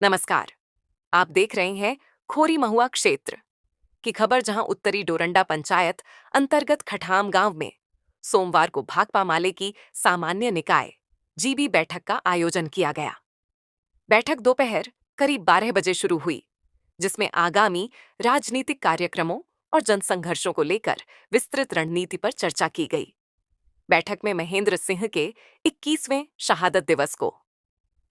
नमस्कार। आप देख रहे हैं खोरी महुआ क्षेत्र की खबर, जहां उत्तरी डोरंडा पंचायत अंतर्गत खठाम गांव में सोमवार को भाकपा माले की सामान्य निकाय जीबी बैठक का आयोजन किया गया। बैठक दोपहर करीब 12 बजे शुरू हुई, जिसमें आगामी राजनीतिक कार्यक्रमों और जनसंघर्षों को लेकर विस्तृत रणनीति पर चर्चा की गई। बैठक में महेंद्र सिंह के 21वें शहादत दिवस को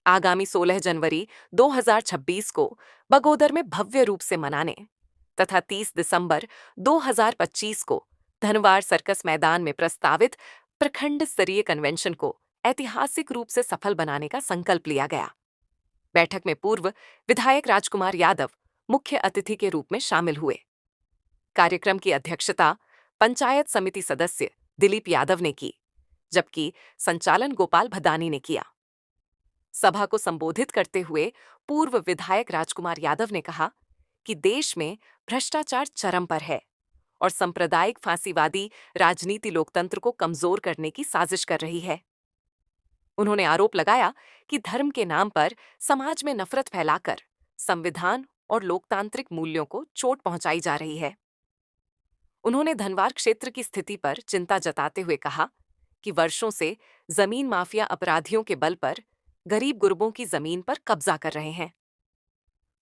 आगामी 16 जनवरी 2026 को बगोदर में भव्य रूप से मनाने तथा 30 दिसंबर 2025 को धनवार सर्कस मैदान में प्रस्तावित प्रखंड स्तरीय कन्वेंशन को ऐतिहासिक रूप से सफल बनाने का संकल्प लिया गया। बैठक में पूर्व विधायक राजकुमार यादव मुख्य अतिथि के रूप में शामिल हुए। कार्यक्रम की अध्यक्षता पंचायत समिति सदस्य दिलीप यादव ने की, जबकि संचालन गोपाल भदानी ने किया। सभा को संबोधित करते हुए पूर्व विधायक राजकुमार यादव ने कहा कि देश में भ्रष्टाचार चरम पर है और सांप्रदायिक फांसीवादी राजनीति लोकतंत्र को कमजोर करने की साजिश कर रही है। उन्होंने आरोप लगाया कि धर्म के नाम पर समाज में नफरत फैलाकर संविधान और लोकतांत्रिक मूल्यों को चोट पहुंचाई जा रही है। उन्होंने धनवार क्षेत्र की स्थिति पर चिंता जताते हुए कहा कि वर्षों से जमीन माफिया अपराधियों के बल पर गरीब गुरबों की जमीन पर कब्जा कर रहे हैं।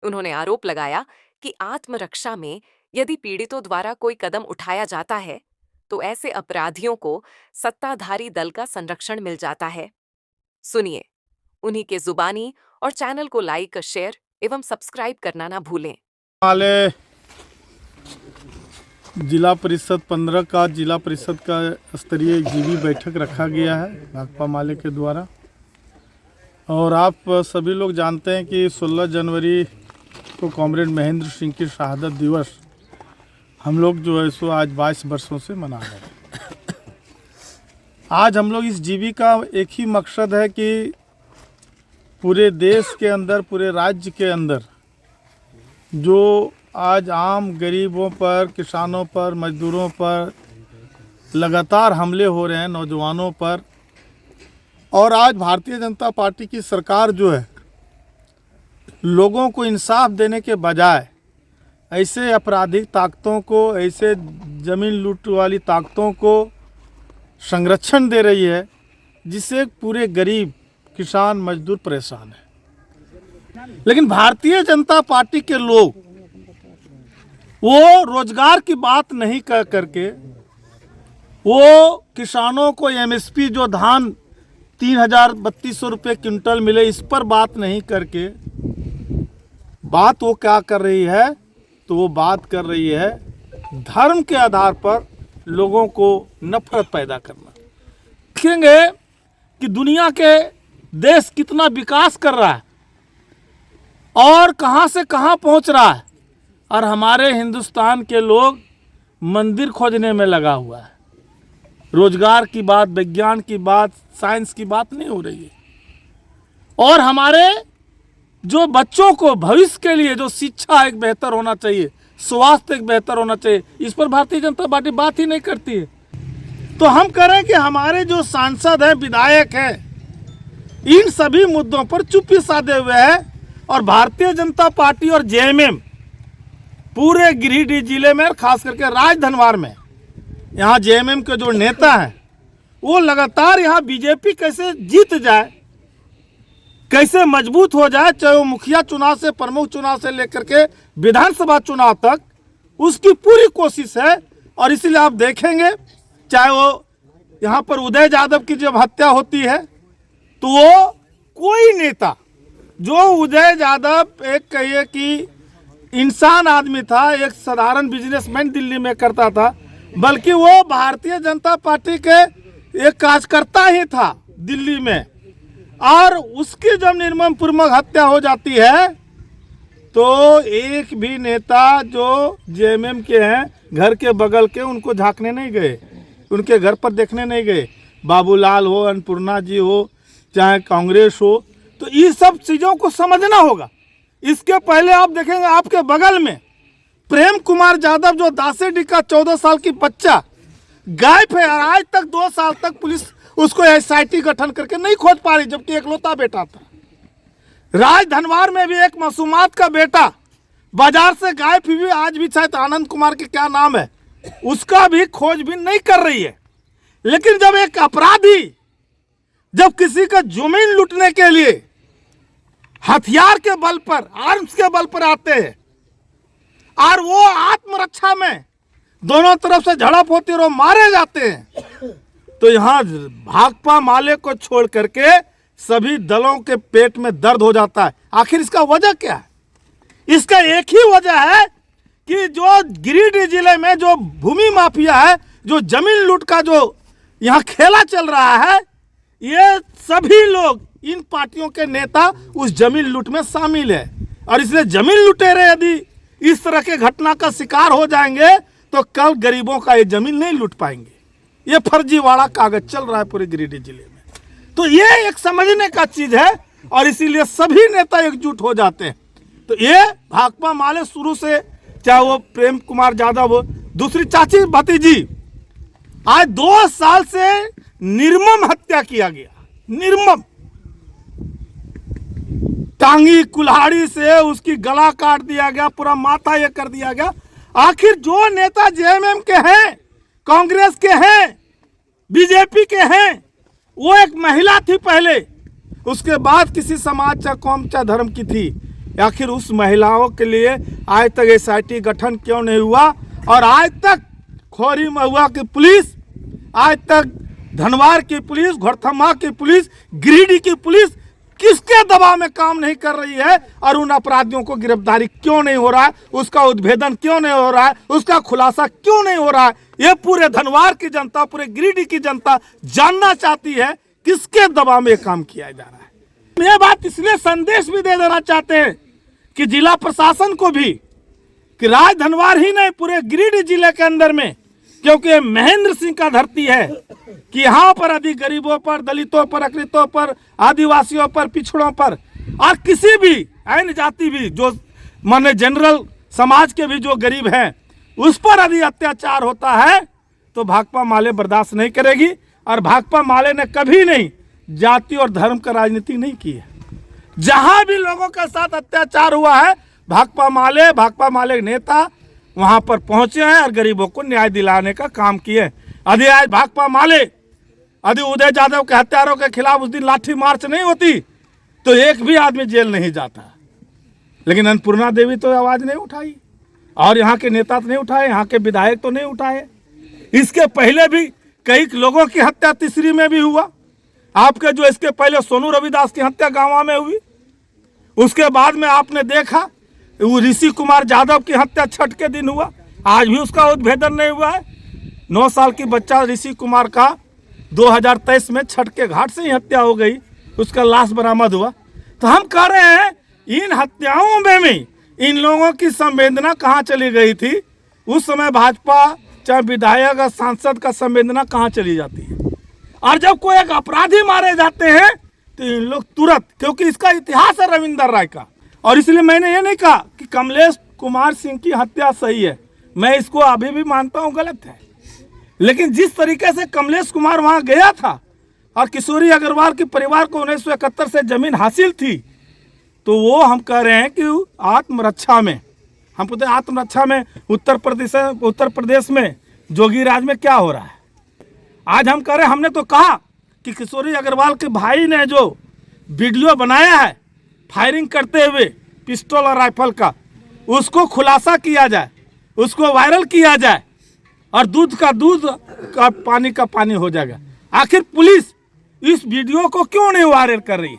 उन्होंने आरोप लगाया कि आत्मरक्षा में यदि पीड़ितों द्वारा कोई कदम उठाया जाता है तो ऐसे अपराधियों को सत्ताधारी दल का संरक्षण मिल जाता है। सुनिए उन्हीं के जुबानी, और चैनल को लाइक, शेयर एवं सब्सक्राइब करना ना भूलें। माले जिला परिषद 15 का जिला परिषद का स्तरीय जीबी बैठक रखा गया है भाकपा माले के द्वारा। और आप सभी लोग जानते हैं कि 16 जनवरी को कॉमरेड महेंद्र सिंह की शहादत दिवस हम लोग जो है सो आज 22 वर्षों से मना रहे हैं। आज हम लोग इस जीबी का एक ही मकसद है कि पूरे देश के अंदर, पूरे राज्य के अंदर जो आज आम गरीबों पर, किसानों पर, मजदूरों पर लगातार हमले हो रहे हैं, नौजवानों पर, और आज भारतीय जनता पार्टी की सरकार जो है लोगों को इंसाफ देने के बजाय ऐसे आपराधिक ताकतों को, ऐसे ज़मीन लूट वाली ताकतों को संरक्षण दे रही है, जिससे पूरे गरीब, किसान, मजदूर परेशान है। लेकिन भारतीय जनता पार्टी के लोग वो रोजगार की बात नहीं कर करके, वो किसानों को एमएसपी जो धान 3,3200 रुपये क्विंटल मिले, इस पर बात नहीं करके बात वो क्या कर रही है, तो वो बात कर रही है धर्म के आधार पर लोगों को नफरत पैदा करना। देखेंगे कि दुनिया के देश कितना विकास कर रहा है और कहां से कहां पहुंच रहा है, और हमारे हिंदुस्तान के लोग मंदिर खोजने में लगा हुआ है। रोजगार की बात, विज्ञान की बात, साइंस की बात नहीं हो रही है। और हमारे जो बच्चों को भविष्य के लिए जो शिक्षा एक बेहतर होना चाहिए, स्वास्थ्य एक बेहतर होना चाहिए, इस पर भारतीय जनता पार्टी बात ही नहीं करती है। तो हम करें कि हमारे जो सांसद हैं, विधायक हैं, इन सभी मुद्दों पर चुप्पी साधे हुए हैं। और भारतीय जनता पार्टी और जेएमएम पूरे गिरिडीह जिले में, खास करके राजधनवार में, यहाँ जेएमएम के जो नेता हैं वो लगातार यहाँ बीजेपी कैसे जीत जाए, कैसे मजबूत हो जाए, चाहे वो मुखिया चुनाव से, प्रमुख चुनाव से लेकर के विधानसभा चुनाव तक, उसकी पूरी कोशिश है। और इसीलिए आप देखेंगे, चाहे वो यहाँ पर उदय यादव की जब हत्या होती है तो वो कोई नेता, जो उदय यादव एक कहिए कि इंसान आदमी था, एक साधारण बिजनेसमैन दिल्ली में करता था, बल्कि वो भारतीय जनता पार्टी के एक कार्यकर्ता ही था दिल्ली में। और उसकी जब निर्ममपूर्वक हत्या हो जाती है तो एक भी नेता जो जेएमएम के हैं, घर के बगल के, उनको झांकने नहीं गए, उनके घर पर देखने नहीं गए। बाबूलाल हो, अन्नपूर्णा जी हो, चाहे कांग्रेस हो, तो ये सब चीज़ों को समझना होगा। इसके पहले आप देखेंगे आपके बगल में प्रेम कुमार यादव, जो दासेडी का 14 साल की बच्चा गायब है, और आज तक 2 साल तक पुलिस उसको एसआईटी गठन करके नहीं खोज पा रही, जबकि एकलौता बेटा था। राजधनवार में भी एक मासूमात का बेटा बाजार से गायब हुई, आज भी शायद आनंद कुमार के क्या नाम है, उसका भी खोजबीन नहीं कर रही है। लेकिन जब एक अपराधी जब किसी का जमीन लूटने के लिए हथियार के बल पर, आर्म्स के बल पर आते हैं और वो आत्मरक्षा में दोनों तरफ से झड़प होती है और वो मारे जाते हैं, तो यहाँ भाकपा माले को छोड़ करके सभी दलों के पेट में दर्द हो जाता है। आखिर इसका वजह क्या है? इसका एक ही वजह है कि जो गिरिडीह जिले में जो भूमि माफिया है, जो जमीन लूट का जो यहाँ खेला चल रहा है, ये सभी लोग, इन पार्टियों के नेता उस जमीन लूट में शामिल है। और इसलिए जमीन लुटेरे यदि इस तरह के घटना का शिकार हो जाएंगे तो कल गरीबों का ये जमीन नहीं लूट पाएंगे। ये फर्जीवाड़ा कागज चल रहा है पूरे गिरिडीह जिले में। तो ये एक समझने का चीज है और इसीलिए सभी नेता एकजुट हो जाते हैं। तो ये भाकपा माले शुरू से, चाहे वो प्रेम कुमार यादव हो, दूसरी चाची भतीजी, आज 2 साल से निर्मम हत्या किया गया, निर्मम, टांगी कुल्हाड़ी से उसकी गला काट दिया गया, पूरा माथा ये कर दिया गया। आखिर जो नेता जेएमएम के हैं, कांग्रेस के हैं, बीजेपी के हैं, वो एक महिला थी पहले, उसके बाद किसी समाज या कौम या धर्म की थी। आखिर उस महिलाओं के लिए आज तक एसआईटी गठन क्यों नहीं हुआ? और आज तक खोरी महुआ की पुलिस, आज तक धनवार की पुलिस, घोड़थम्मा की पुलिस, गिरिडीह की पुलिस किसके दबाव में काम नहीं कर रही है? और उन अपराधियों को गिरफ्तारी क्यों नहीं हो रहा है? उसका उद्भेदन क्यों नहीं हो रहा है? उसका खुलासा क्यों नहीं हो रहा है? ये पूरे धनवार की जनता, पूरे गिरिडीह की जनता जानना चाहती है किसके दबाव में काम किया जा रहा है। ये बात इसलिए संदेश भी दे देना चाहते हैं कि जिला प्रशासन को भी, कि राजधनवार ही नहीं पूरे गिरिडीह जिले के अंदर में, क्योंकि महेंद्र सिंह का धरती है, कि यहाँ पर अधिक गरीबों पर, दलितों पर, अकृतों पर, आदिवासियों पर, पिछड़ों पर और किसी भी अन्य जाति भी, जो माने जनरल समाज के भी जो गरीब हैं, उस पर यदि अत्याचार होता है तो भाकपा माले बर्दाश्त नहीं करेगी। और भाकपा माले ने कभी नहीं जाति और धर्म का राजनीति नहीं की है। जहां भी लोगों के साथ अत्याचार हुआ है, भाकपा माले नेता वहां पर पहुंचे हैं और गरीबों को न्याय दिलाने का काम किए। यदि आज भाकपा माले, यदि उदय यादव के हत्यारों के खिलाफ उस दिन लाठी मार्च नहीं होती तो एक भी आदमी जेल नहीं जाता। लेकिन अन्नपूर्णा देवी तो आवाज नहीं उठाई, और यहाँ के नेता तो नहीं उठाए, यहाँ के विधायक तो नहीं उठाए। इसके पहले भी कई लोगों की हत्या तीसरी में भी हुआ। आपके जो इसके पहले सोनू रविदास की हत्या गांवा में हुई, उसके बाद में आपने देखा वो ऋषि कुमार यादव की हत्या छठ के दिन हुआ, आज भी उसका उद्भेदन नहीं हुआ है। 9 साल की बच्चा ऋषि कुमार का 2023 में छठ के घाट से ही हत्या हो गई, उसका लाश बरामद हुआ। तो हम कह रहे हैं इन हत्याओं में भी इन लोगों की संवेदना कहाँ चली गई थी? उस समय भाजपा चाहे विधायक और सांसद का संवेदना कहाँ चली जाती है? और जब कोई एक अपराधी मारे जाते हैं तो इन लोग तुरंत, क्योंकि इसका इतिहास है रविंदर राय का, और इसलिए मैंने ये नहीं कहा कि कमलेश कुमार सिंह की हत्या सही है, मैं इसको अभी भी मानता हूँ गलत है। लेकिन जिस तरीके से कमलेश कुमार वहाँ गया था और किशोरी अग्रवाल के परिवार को 1971 से जमीन हासिल थी, तो वो हम कह रहे हैं कि आत्मरक्षा में, हम पूछते हैं आत्मरक्षा में उत्तर प्रदेश में जोगीराज में क्या हो रहा है? आज हम कह रहे हैं, हमने तो कहा कि किशोरी अग्रवाल के भाई ने जो वीडियो बनाया है फायरिंग करते हुए पिस्टल और राइफल का, उसको खुलासा किया जाए, उसको वायरल किया जाए और दूध का दूध का पानी हो जाएगा। आखिर पुलिस इस वीडियो को क्यों नहीं वायरल कर रही है?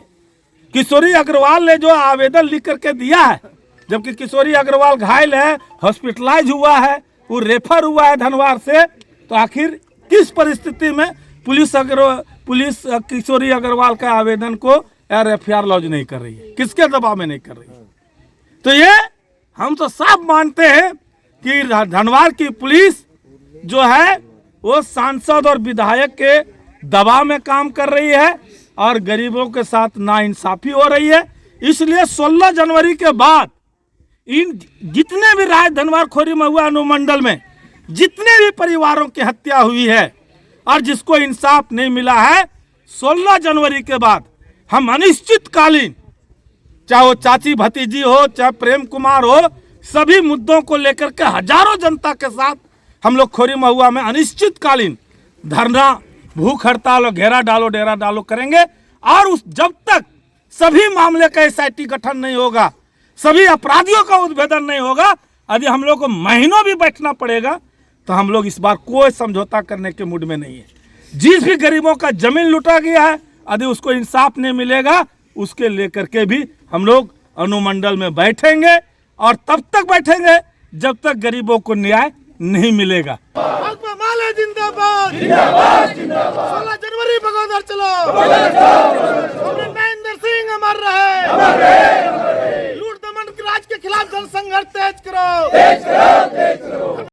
किशोरी अग्रवाल ने जो आवेदन लिख करके दिया है, जबकि किशोरी अग्रवाल घायल है, हॉस्पिटलाइज हुआ है, वो रेफर हुआ है धनवार से, तो आखिर किस परिस्थिति में पुलिस किशोरी अग्रवाल का आवेदन को एफआईआर लॉन्च नहीं कर रही है? किसके दबाव में नहीं कर रही है? तो ये हम तो साफ मानते हैं कि धनवार की पुलिस जो है वो सांसद और विधायक के दबाव में काम कर रही है और गरीबों के साथ नाइंसाफी हो रही है। इसलिए 16 जनवरी के बाद इन जितने भी राजधनवार खोरी महुआ अनुमंडल में जितने भी परिवारों की हत्या हुई है और जिसको इंसाफ नहीं मिला है, 16 जनवरी के बाद हम अनिश्चितकालीन चाहे वो चाची भतीजी हो, चाहे प्रेम कुमार हो, सभी मुद्दों को लेकर के हजारों जनता के साथ हम लोग खोरी महुआ में अनिश्चितकालीन धरना, भूख हड़ताल और घेरा डालो डेरा डालो करेंगे। और उस जब तक सभी मामले का SIT गठन नहीं होगा, सभी अपराधियों का उद्भेदन नहीं होगा, यदि हम लोग को महीनों भी बैठना पड़ेगा, तो हम लोग इस बार कोई समझौता करने के मूड में नहीं है। जिस भी गरीबों का जमीन लूटा गया है, यदि उसको इंसाफ नहीं मिलेगा, उसके लेकर के भी हम लोग अनुमंडल में बैठेंगे और तब तक बैठेंगे जब तक गरीबों को न्याय नहीं मिलेगा। भाकपा माले जिंदाबाद, जिंदाबाद, जिंदाबाद। 16 जनवरी बगोदर चलो, महेंद्र सिंह अमर रहे। लूट दमन के राज के खिलाफ जनसंघर्ष तेज करो।